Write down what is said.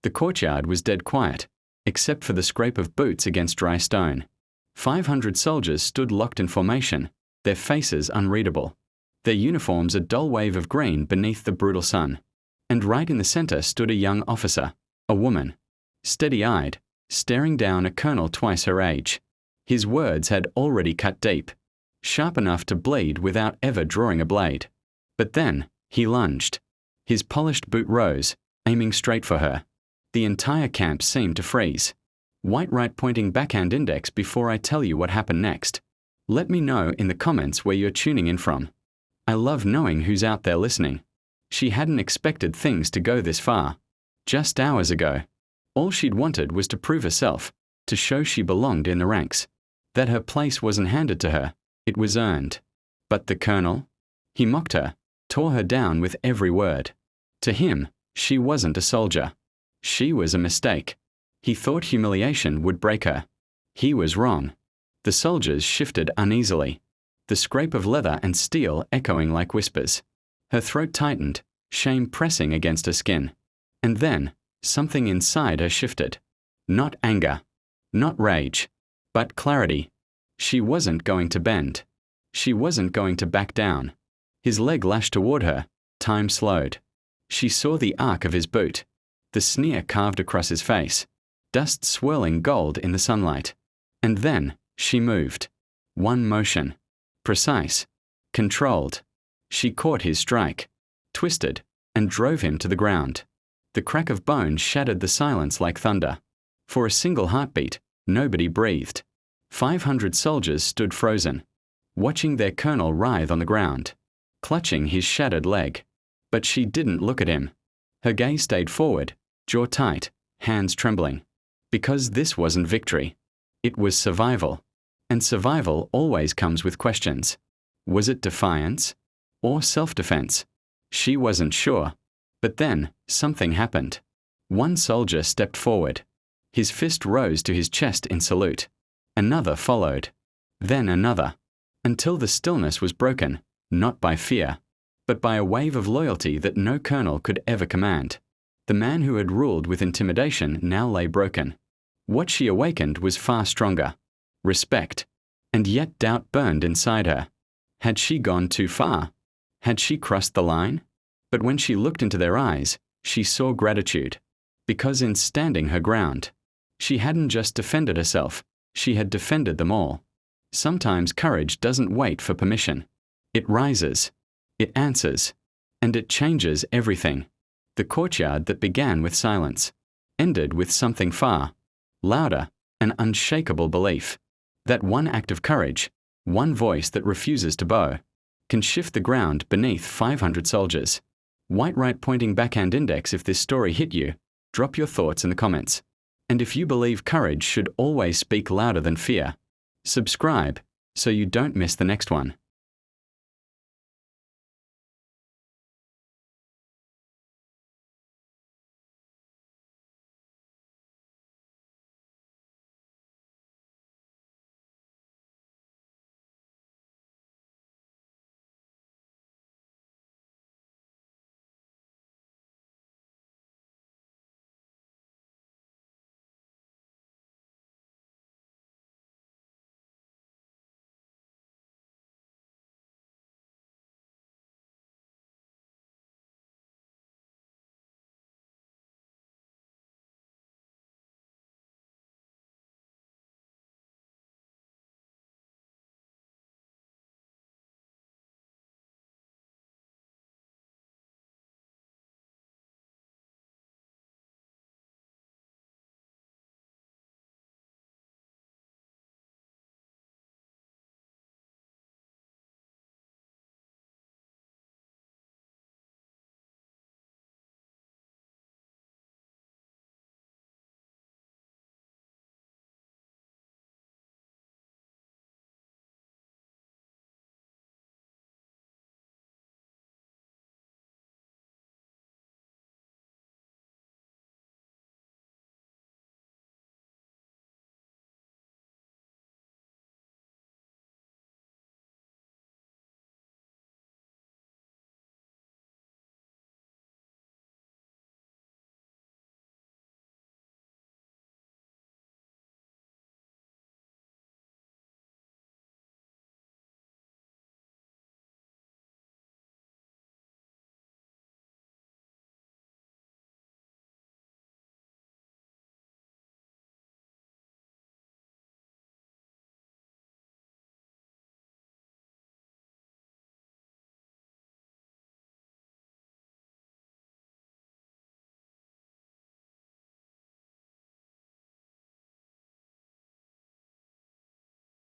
The courtyard was dead quiet, except for the scrape of boots against dry stone. 500 soldiers stood locked in formation, their faces unreadable, their uniforms a dull wave of green beneath the brutal sun. And right in the center stood a young officer, a woman, steady-eyed, staring down a colonel twice her age. His words had already cut deep, sharp enough to bleed without ever drawing a blade. But then, he lunged. His polished boot rose, aiming straight for her. The entire camp seemed to freeze. White right pointing backhand index before I tell you what happened next. Let me know in the comments where you're tuning in from. I love knowing who's out there listening. She hadn't expected things to go this far. Just hours ago, all she'd wanted was to prove herself, to show she belonged in the ranks. That her place wasn't handed to her, it was earned. But the colonel? He mocked her, tore her down with every word. To him, she wasn't a soldier. She was a mistake. He thought humiliation would break her. He was wrong. The soldiers shifted uneasily, the scrape of leather and steel echoing like whispers. Her throat tightened, shame pressing against her skin. And then, something inside her shifted. Not anger, not rage, but clarity. She wasn't going to bend. She wasn't going to back down. His leg lashed toward her. Time slowed. She saw the arc of his boot, the sneer carved across his face, dust swirling gold in the sunlight. And then, she moved. One motion. Precise. Controlled. She caught his strike, twisted, and drove him to the ground. The crack of bone shattered the silence like thunder. For a single heartbeat, nobody breathed. 500 soldiers stood frozen, watching their colonel writhe on the ground, clutching his shattered leg. But she didn't look at him. Her gaze stayed forward, jaw tight, hands trembling. Because this wasn't victory. It was survival. And survival always comes with questions. Was it defiance? Or self-defense? She wasn't sure. But then, something happened. One soldier stepped forward. His fist rose to his chest in salute. Another followed. Then another. Until the stillness was broken, not by fear, but by a wave of loyalty that no colonel could ever command. The man who had ruled with intimidation now lay broken. What she awakened was far stronger. Respect. And yet doubt burned inside her. Had she gone too far? Had she crossed the line? But when she looked into their eyes, she saw gratitude. Because in standing her ground, she hadn't just defended herself, she had defended them all. Sometimes courage doesn't wait for permission. It rises. It answers. And it changes everything. The courtyard that began with silence ended with something far louder, an unshakable belief. That one act of courage, one voice that refuses to bow, can shift the ground beneath 500 soldiers. White right pointing backhand index if this story hit you. Drop your thoughts in the comments. And if you believe courage should always speak louder than fear, subscribe so you don't miss the next one.